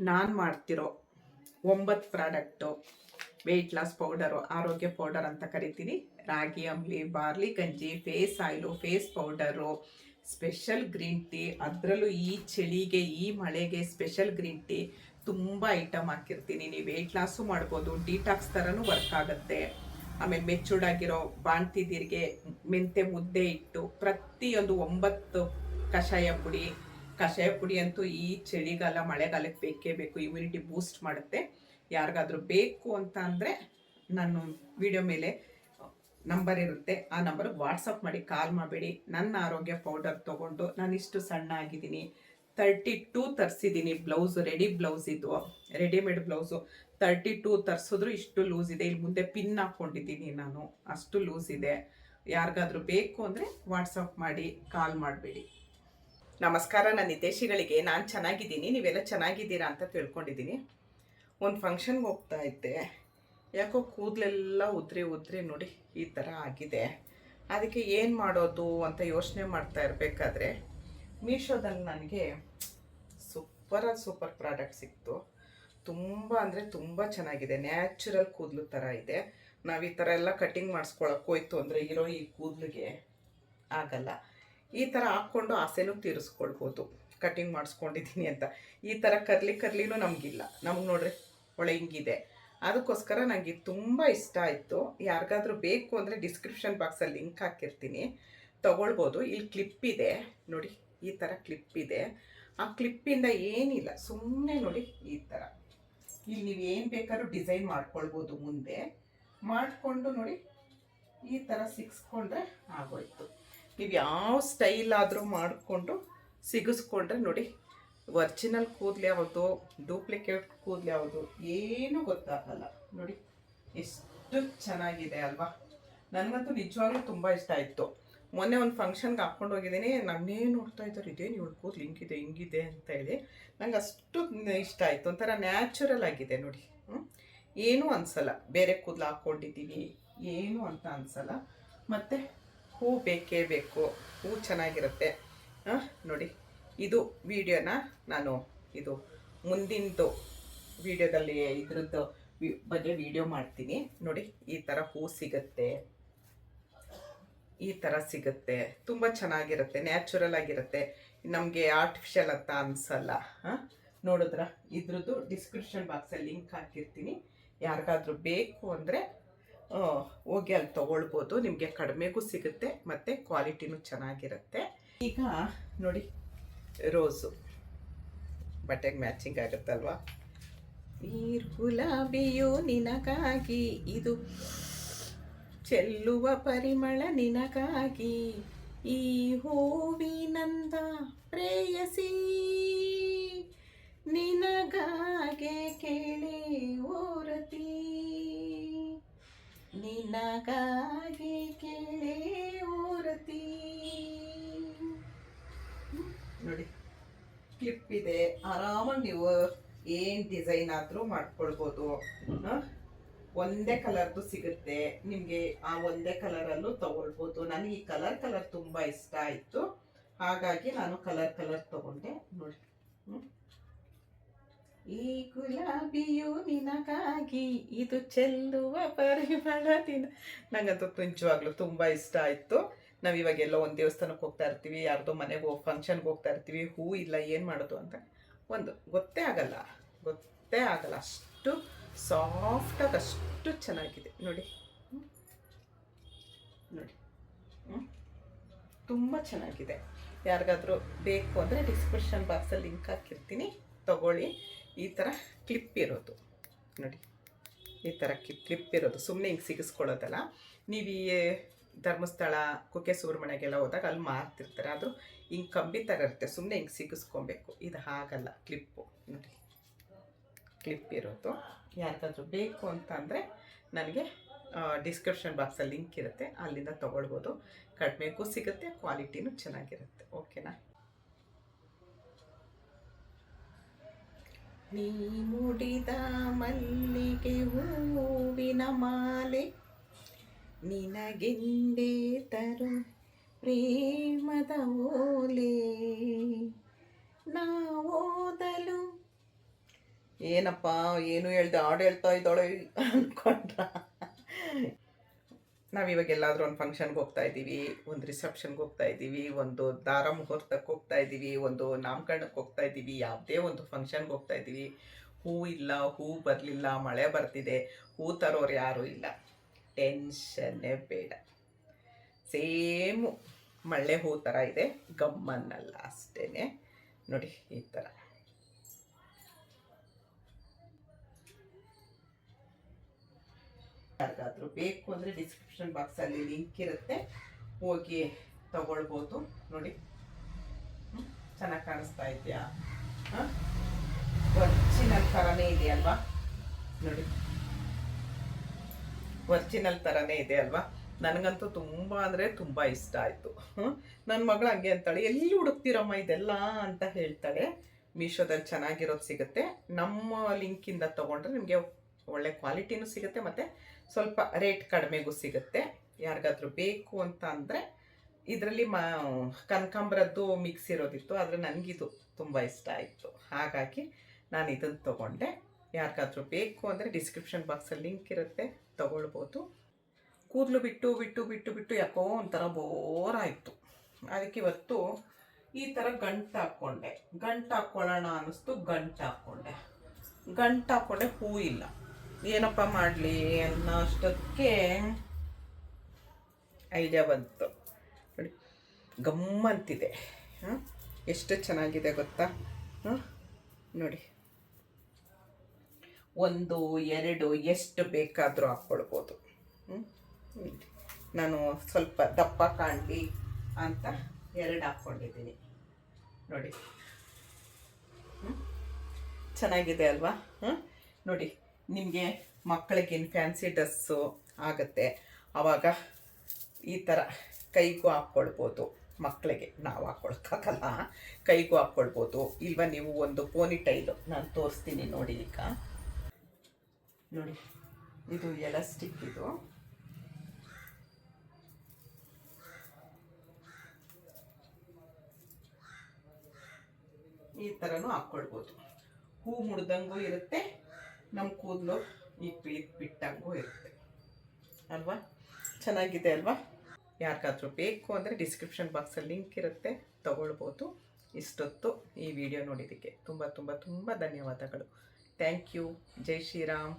ನಾನು ಮಾಡ್ತಿರೋ 9 product weight loss powder, ಆರೋಗ್ಯ ಪೌಡರ್ ಅಂತ ಕರಿತೀನಿ. ರಾಗಿ ಅಂಬ್ಲಿ, ಬಾರ್ಲಿ ಗಂಜಿ, face oil, face powder, special green tea, ಅದರಲ್ಲೂ ಈ ಚಳಿಗೆ ಈ ಮಳೆಗೆ ಸ್ಪೆಷಲ್ ಗ್ರೀನ್ ಟೀ ತುಂಬ ಐಟಮ್ ಹಾಕಿರ್ತೀನಿ. ನೀವು ವೆಯ್ಟ್ ಲಾಸು ಮಾಡ್ಬೋದು, ಡಿಟಾಕ್ಸ್ ಥರನೂ ವರ್ಕ್ ಆಗುತ್ತೆ. ಆಮೇಲೆ ಮೆಚೂರ್ಡಾಗಿರೋ ಬಾಣ್ತಿದಿರಿಗೆ ಮೆಂತೆ ಮುದ್ದೆ ಇಟ್ಟು ಪ್ರತಿಯೊಂದು 9 ಕಷಾಯ ಪುಡಿ ಅಂತೂ ಈ ಚಳಿಗಾಲ ಮಳೆಗಾಲಕ್ಕೆ ಬೇಕೇ ಬೇಕು. ಇಮ್ಯುನಿಟಿ ಬೂಸ್ಟ್ ಮಾಡುತ್ತೆ. ಯಾರಿಗಾದ್ರೂ ಬೇಕು ಅಂತ ಅಂದರೆ ನಾನು ವಿಡಿಯೋ ಮೇಲೆ ನಂಬರ್ ಇರುತ್ತೆ, ಆ ನಂಬರ್ಗೆ ವಾಟ್ಸಪ್ ಮಾಡಿ ಕಾಲ್ ಮಾಡಬೇಡಿ. ನನ್ನ ಆರೋಗ್ಯ ಪೌಡರ್ ತೊಗೊಂಡು ನಾನಿಷ್ಟು ಸಣ್ಣ ಆಗಿದ್ದೀನಿ. 32 ತರಿಸಿದ್ದೀನಿ ಬ್ಲೌಸು, ರೆಡಿಮೇಡ್ ಬ್ಲೌಸು 32 ತರಿಸಿದ್ರು ಇಷ್ಟು ಲೂಸ್ ಇದೆ. ಇಲ್ಲಿ ಮುಂದೆ ಪಿನ್ ಹಾಕ್ಕೊಂಡಿದ್ದೀನಿ ನಾನು, ಅಷ್ಟು ಲೂಸ್ ಇದೆ. ಯಾರಿಗಾದ್ರೂ ಬೇಕು ಅಂದರೆ ವಾಟ್ಸಪ್ ಮಾಡಿ, ಕಾಲ್ ಮಾಡಬೇಡಿ. ನಮಸ್ಕಾರ ನನ್ನ ಹಿತೈಷಿಗಳಿಗೆ. ನಾನು ಚೆನ್ನಾಗಿದ್ದೀನಿ, ನೀವೆಲ್ಲ ಚೆನ್ನಾಗಿದ್ದೀರಾ ಅಂತ ತಿಳ್ಕೊಂಡಿದ್ದೀನಿ. ಒಂದು ಫಂಕ್ಷನ್ಗೆ ಹೋಗ್ತಾ ಇದ್ದೆ, ಯಾಕೋ ಕೂದಲೆಲ್ಲ ಉದ್ರಿ ನೋಡಿ ಈ ಥರ ಆಗಿದೆ. ಅದಕ್ಕೆ ಏನು ಮಾಡೋದು ಅಂತ ಯೋಚನೆ ಮಾಡ್ತಾ ಇರಬೇಕಾದ್ರೆ ಮೀಶೋದಲ್ಲಿ ನನಗೆ ಸೂಪರ್ ಪ್ರಾಡಕ್ಟ್ ಸಿಕ್ತು. ತುಂಬ ಅಂದರೆ ತುಂಬ ಚೆನ್ನಾಗಿದೆ. ನ್ಯಾಚುರಲ್ ಕೂದಲು ಥರ ಇದೆ. ನಾವು ಈ ಥರ ಎಲ್ಲ ಕಟ್ಟಿಂಗ್ ಮಾಡಿಸ್ಕೊಳಕ್ಕೆ ಹೋಯ್ತು ಅಂದರೆ ಇರೋ ಈ ಕೂದಲಿಗೆ ಆಗಲ್ಲ. ಈ ಥರ ಹಾಕ್ಕೊಂಡು ಆಸೆನೂ ತೀರಿಸ್ಕೊಳ್ಬೋದು. ಕಟ್ಟಿಂಗ್ ಮಾಡಿಸ್ಕೊಂಡಿದ್ದೀನಿ ಅಂತ ಈ ಥರ ಕರ್ಲಿನೂ ನಮಗಿಲ್ಲ. ನಮ್ಗೆ ನೋಡ್ರಿ ಒಳ್ಳೆ ಹಿಂಗಿದೆ. ಅದಕ್ಕೋಸ್ಕರ ನನಗೆ ತುಂಬ ಇಷ್ಟ ಆಯಿತು. ಯಾರಿಗಾದ್ರೂ ಬೇಕು ಅಂದರೆ ಡಿಸ್ಕ್ರಿಪ್ಷನ್ ಬಾಕ್ಸಲ್ಲಿ ಲಿಂಕ್ ಹಾಕಿರ್ತೀನಿ, ತೊಗೊಳ್ಬೋದು. ಇಲ್ಲಿ ಕ್ಲಿಪ್ ಇದೆ ನೋಡಿ, ಈ ಥರ ಕ್ಲಿಪ್ ಇದೆ. ಆ ಕ್ಲಿಪ್ಪಿಂದ ಏನಿಲ್ಲ, ಸುಮ್ಮನೆ ನೋಡಿ ಈ ಥರ ಇಲ್ಲಿ ನೀವು ಏನು ಬೇಕಾದ್ರೂ ಡಿಸೈನ್ ಮಾಡ್ಕೊಳ್ಬೋದು. ಮುಂದೆ ಮಾಡಿಕೊಂಡು ನೋಡಿ ಈ ಥರ ಸಿಗಿಸ್ಕೊಂಡ್ರೆ ಆಗೋಯ್ತು. ನೀವು ಯಾವ ಸ್ಟೈಲ್ ಆದರೂ ಮಾಡಿಕೊಂಡು ಸಿಗಿಸ್ಕೊಂಡ್ರೆ ನೋಡಿ, ಒರಿಜಿನಲ್ ಕೂದಲು ಯಾವುದು, ಡೂಪ್ಲಿಕೇಟ್ ಕೂದಲು ಯಾವುದು ಏನೂ ಗೊತ್ತಾಗಲ್ಲ. ನೋಡಿ ಎಷ್ಟು ಚೆನ್ನಾಗಿದೆ ಅಲ್ವಾ. ನನಗಂತೂ ನಿಜವಾಗ್ಲೂ ತುಂಬ ಇಷ್ಟ ಆಯಿತು. ಮೊನ್ನೆ ಒಂದು ಫಂಕ್ಷನ್ಗೆ ಹಾಕ್ಕೊಂಡು ಹೋಗಿದ್ದೀನಿ. ನನ್ನೇ ನೋಡ್ತಾ ಇದ್ದಾರೆ, ಇದೇನು ಇವಳು ಕೂದಲು ಹಿಂಗಿದೆ ಅಂತ ಹೇಳಿ. ನಂಗೆ ಅಷ್ಟು ಇಷ್ಟ ಆಯಿತು. ಒಂಥರ ನ್ಯಾಚುರಲ್ ಆಗಿದೆ ನೋಡಿ. ಏನೂ ಅನಿಸಲ್ಲ, ಬೇರೆ ಕೂದಲು ಹಾಕ್ಕೊಂಡಿದ್ದೀವಿ ಏನು ಅಂತ ಅನಿಸಲ್ಲ. ಮತ್ತು ಹೂ ಬೇಕೇ ಬೇಕು, ಹೂ ಚೆನ್ನಾಗಿರುತ್ತೆ ನೋಡಿ. ಇದು ವಿಡಿಯೋನ ನಾನು ಇದು ಮುಂದಿಂದು ವಿಡಿಯೋದಲ್ಲಿ ಇದ್ರದ್ದು ಬಗ್ಗೆ ವಿಡಿಯೋ ಮಾಡ್ತೀನಿ ನೋಡಿ. ಈ ಥರ ಹೂ ಸಿಗುತ್ತೆ, ಈ ಥರ ಸಿಗುತ್ತೆ. ತುಂಬ ಚೆನ್ನಾಗಿರುತ್ತೆ, ನ್ಯಾಚುರಲ್ ಆಗಿರುತ್ತೆ. ನಮಗೆ ಆರ್ಟಿಫಿಷಿಯಲ್ ಅಂತ ಅನಿಸಲ್ಲ. ನೋಡಿದ್ರ, ಇದ್ರದ್ದು ಡಿಸ್ಕ್ರಿಪ್ಷನ್ ಬಾಕ್ಸಲ್ಲಿ ಲಿಂಕ್ ಹಾಕಿರ್ತೀನಿ. ಯಾರಿಗಾದ್ರೂ ಬೇಕು ಅಂದರೆ ಹೋಗಿ ಅಲ್ಲಿ ತೊಗೊಳ್ಬೋದು. ನಿಮಗೆ ಕಡಿಮೆಗೂ ಸಿಗುತ್ತೆ ಮತ್ತು ಕ್ವಾಲಿಟಿನೂ ಚೆನ್ನಾಗಿರುತ್ತೆ. ಈಗ ನೋಡಿ, ರೋಸು ಬಟ್ಟೆಗೆ ಮ್ಯಾಚಿಂಗ್ ಆಗುತ್ತಲ್ವಾ. ಈ ಗುಲಾಬಿಯು ನಿನಗಾಗಿ, ಇದು ಚೆಲ್ಲುವ ಪರಿಮಳ ನಿನಗಾಗಿ, ಈ ಹೂವಿನಂದ ಪ್ರೇಯಸಿ ನಿನಗಾಗೆ ಕೇಳಿ ಓರತಿ, ನಿನಗಾಗಿ ಕೇಳಿ ಓರತಿ. ನೋಡಿ ಕ್ಲಿಪ್ ಇದೆ, ಆರಾಮಾಗಿ ನೀವು ಏನು ಡಿಸೈನ್ ಆದರೂ ಮಾಡ್ಕೊಳ್ಬೋದು. ಒಂದೇ ಕಲರ್ದು ಸಿಗುತ್ತೆ ನಿಮಗೆ, ಆ ಒಂದೇ ಕಲರಲ್ಲೂ ತಗೊಳ್ಬೋದು. ನನಗೆ ಈ ಕಲರ್ ತುಂಬ ಇಷ್ಟ ಆಯಿತು, ಹಾಗಾಗಿ ನಾನು ಕಲರ್ ತಗೊಂಡೆ ನೋಡಿ. ಈ ಗುಲಾಬಿಯು ನಿನಗಾಗಿ, ಇದು ಚೆಲ್ಲುವ ಪರಿಮಳ ದಿನ. ನಂಗಂತೂ ನಿಜವಾಗ್ಲೂ ತುಂಬ ಇಷ್ಟ ಆಯಿತು. ನಾವು ಇವಾಗೆಲ್ಲ ಒಂದು ದೇವಸ್ಥಾನಕ್ಕೆ ಹೋಗ್ತಾ ಇರ್ತೀವಿ, ಯಾರ್ದೋ ಮನೆಗೆ ಫಂಕ್ಷನ್ಗೆ ಹೋಗ್ತಾ ಇರ್ತೀವಿ, ಹೂ ಇಲ್ಲ ಏನು ಮಾಡೋದು ಅಂತ ಗೊತ್ತೇ ಆಗಲ್ಲ. ಅಷ್ಟು ಸಾಫ್ಟಾಗಿ ಅಷ್ಟು ಚೆನ್ನಾಗಿದೆ ನೋಡಿ. ನೋಡಿ ತುಂಬ ಚೆನ್ನಾಗಿದೆ. ಯಾರಿಗಾದ್ರೂ ಬೇಕು ಅಂದರೆ ಡಿಸ್ಕ್ರಿಪ್ಷನ್ ಬಾಕ್ಸಲ್ಲಿ ಲಿಂಕ್ ಹಾಕಿರ್ತೀನಿ, ತಗೊಳ್ಳಿ. ಈ ಥರ ಕ್ಲಿಪ್ ಇರೋದು ನೋಡಿ, ಈ ಥರ ಕ್ಲಿಪ್ ಇರೋದು ಸುಮ್ಮನೆ ಹಿಂಗೆ ಸಿಗಿಸ್ಕೊಳ್ಳೋದಲ್ಲ. ನೀವು ಈ ಧರ್ಮಸ್ಥಳ, ಕುಕ್ಕೆ ಸುಬ್ರಹ್ಮಣ್ಯಗೆಲ್ಲ ಹೋದಾಗ ಅಲ್ಲಿ ಮಾರ್ತಿರ್ತಾರೆ, ಆದರೂ ಹಿಂಗೆ ಕಂಬಿ ಥರ ಇರುತ್ತೆ, ಸುಮ್ಮನೆ ಹಿಂಗೆ ಸಿಗಿಸ್ಕೊಬೇಕು. ಇದು ಹಾಗಲ್ಲ, ಕ್ಲಿಪ್ಪು ನೋಡಿ, ಕ್ಲಿಪ್ ಇರೋದು. ಯಾರಿಗಾದ್ರೂ ಬೇಕು ಅಂತ ಅಂದರೆ ನನಗೆ ಡಿಸ್ಕ್ರಿಪ್ಷನ್ ಬಾಕ್ಸಲ್ಲಿ ಲಿಂಕ್ ಇರುತ್ತೆ, ಅಲ್ಲಿಂದ ತೊಗೊಳ್ಬೋದು. ಕಡಿಮೆಗೂ ಸಿಗುತ್ತೆ, ಕ್ವಾಲಿಟಿನೂ ಚೆನ್ನಾಗಿರುತ್ತೆ. ಓಕೆನಾ. ನೀ ಮುಡಿದ ಮಲ್ಲಿಗೆ ಹೂವಿನ ಮಾಲೆ, ನಿನಗೆಂದೇ ತರು ಪ್ರೇಮದ ಓಲೆ, ನಾ ಓದಲು ಏನಪ್ಪ ಏನು ಹೇಳ್ದೆ ಹಾಡು ಹೇಳ್ತಾ ಇದ್ದಾಳೆ ಅಂದ್ಕೊಂಡ್ರ. ನಾವಿವಾಗ ಎಲ್ಲಾದರೂ ಒಂದು ಫಂಕ್ಷನ್ಗೆ ಹೋಗ್ತಾ ಇದ್ದೀವಿ, ಒಂದು ರಿಸೆಪ್ಷನ್ಗೆ ಹೋಗ್ತಾ ಇದ್ದೀವಿ, ಒಂದು ದಾರ ಮುಹೂರ್ತಕ್ಕೆ ಹೋಗ್ತಾ ಇದ್ದೀವಿ, ಒಂದು ನಾಮಕರಣಕ್ಕೆ ಹೋಗ್ತಾ ಇದ್ದೀವಿ, ಯಾವುದೇ ಒಂದು ಫಂಕ್ಷನ್ಗೆ ಹೋಗ್ತಾ ಇದ್ದೀವಿ. ಹೂ ಇಲ್ಲ, ಹೂ ಬರಲಿಲ್ಲ, ಮಳೆ ಬರ್ತಿದೆ, ಹೂ ತರೋರು ಯಾರೂ ಇಲ್ಲ, ಟೆನ್ಷನ್ನೇ ಬೇಡ. ಸೇಮು ಮಳ್ಳೆ ಹೂ ಥರ ಇದೆ, ಗಮ್ಮನ್ನಲ್ಲ ಅಷ್ಟೇ. ನೋಡಿ ಈ ಥರ. ಯಾರಿಗಾದ್ರೂ ಬೇಕು ಅಂದರೆ ಡಿಸ್ಕ್ರಿಪ್ಷನ್ ಬಾಕ್ಸಲ್ಲಿ ಲಿಂಕ್ ಇರುತ್ತೆ, ಹೋಗಿ ತಗೊಳ್ಬೋದು. ನೋಡಿ ಚೆನ್ನಾಗಿ ಕಾಣಿಸ್ತಾ ಇದೆಯಾ? ಒರ್ಜಿನಲ್ ಥರನೇ ಇದೆ ಅಲ್ವಾ? ನೋಡಿ ಒರ್ಜಿನಲ್ ಥರನೇ ಇದೆ ಅಲ್ವಾ? ನನಗಂತೂ ತುಂಬ ಅಂದರೆ ತುಂಬ ಇಷ್ಟ ಆಯಿತು. ನನ್ನ ಮಗಳು ಹಂಗೆ ಅಂತಾಳೆ, ಎಲ್ಲಿ ಹುಡುಕ್ತಿರಮ್ಮ ಇದೆಲ್ಲ ಅಂತ ಹೇಳ್ತಾಳೆ. ಮೀಶೋದಲ್ಲಿ ಚೆನ್ನಾಗಿರೋದು ಸಿಗುತ್ತೆ. ನಮ್ಮ ಲಿಂಕಿಂದ ತೊಗೊಂಡ್ರೆ ನಿಮಗೆ ಒಳ್ಳೆ ಕ್ವಾಲಿಟಿನೂ ಸಿಗುತ್ತೆ ಮತ್ತು ಸ್ವಲ್ಪ ರೇಟ್ ಕಡಿಮೆಗೂ ಸಿಗುತ್ತೆ. ಯಾರಿಗಾದ್ರೂ ಬೇಕು ಅಂತ ಅಂದರೆ ಇದರಲ್ಲಿ ಕನಕಾಂಬರದ್ದು ಮಿಕ್ಸ್ ಇರೋದಿತ್ತು, ಆದರೆ ನನಗಿದು ತುಂಬ ಇಷ್ಟ ಆಯಿತು, ಹಾಗಾಗಿ ನಾನು ಇದನ್ನು ತೊಗೊಂಡೆ. ಯಾರಿಗಾದ್ರೂ ಬೇಕು ಅಂದರೆ ಡಿಸ್ಕ್ರಿಪ್ಷನ್ ಬಾಕ್ಸಲ್ಲಿ ಲಿಂಕ್ ಇರುತ್ತೆ, ತೊಗೊಳ್ಬೋದು. ಕೂದಲು ಬಿಟ್ಟು ಬಿಟ್ಟು ಬಿಟ್ಟು ಬಿಟ್ಟು ಯಾಕೋ ಒಂಥರ ಬೋರ್ ಆಯಿತು. ಅದಕ್ಕೆ ಇವತ್ತು ಈ ಥರ ಗಂಟು ಹಾಕ್ಕೊಳ್ಳೋಣ ಅನ್ನಿಸ್ತು. ಗಂಟು ಹಾಕ್ಕೊಂಡೆ, ಹೂ ಇಲ್ಲ. ಏನಪ್ಪ ಮಾಡಲಿ ಅನ್ನೋ ಅಷ್ಟೊತ್ತಿಗೆ ಐಡಿಯಾ ಬಂತು. ನೋಡಿ ಗಮ್ಮಂತಿದೆ. ಎಷ್ಟು ಚೆನ್ನಾಗಿದೆ ಗೊತ್ತಾ? ನೋಡಿ 1 2 ಎಷ್ಟು ಬೇಕಾದರೂ ಹಾಕ್ಕೊಳ್ಬೋದು. ನಾನು ಸ್ವಲ್ಪ ದಪ್ಪ ಕಾಣಲಿ ಅಂತ 2 ಹಾಕ್ಕೊಂಡಿದ್ದೀನಿ. ನೋಡಿ ಚೆನ್ನಾಗಿದೆ ಅಲ್ವಾ? ನೋಡಿ ನಿಮಗೆ ಮಕ್ಕಳಿಗೇನು ಫ್ಯಾನ್ಸಿ ಡ್ರೆಸ್ಸು ಆಗುತ್ತೆ, ಆವಾಗ ಈ ಥರ ಕೈಗೂ ಹಾಕ್ಕೊಳ್ಬೋದು. ಮಕ್ಕಳಿಗೆ ನಾವು ಹಾಕ್ಕೊಳಕ್ಕಾಗಲ್ಲ, ಕೈಗೂ ಹಾಕ್ಕೊಳ್ಬೋದು. ಇಲ್ವ ನೀವು ಒಂದು ಪೋನಿ ಟೈಲು ನಾನು ತೋರಿಸ್ತೀನಿ ನೋಡಿ. ಈಗ ನೋಡಿ ಇದು ಎಲಾಸ್ಟಿಕ್, ಇದು ಈ ಥರನೂ ಹಾಕ್ಕೊಳ್ಬೋದು. ಹೂ ಮುಡ್ದಂಗೂ ಇರುತ್ತೆ, ನಮ್ಮ ಕೂದಲು ಈ ಬಿಟ್ಟಂಗೂ ಇರುತ್ತೆ ಅಲ್ವಾ? ಚೆನ್ನಾಗಿದೆ ಅಲ್ವಾ? ಯಾರಿಗಾದ್ರೂ ಬೇಕು ಅಂದರೆ ಡಿಸ್ಕ್ರಿಪ್ಷನ್ ಬಾಕ್ಸಲ್ಲಿ ಲಿಂಕ್ ಇರುತ್ತೆ, ತಗೊಳ್ಬೋದು. ಇಷ್ಟೊತ್ತು ಈ ವಿಡಿಯೋ ನೋಡಿದ್ದಕ್ಕೆ ತುಂಬ ತುಂಬ ತುಂಬ ಧನ್ಯವಾದಗಳು. Thank you. ಜೈ ಶ್ರೀರಾಮ್.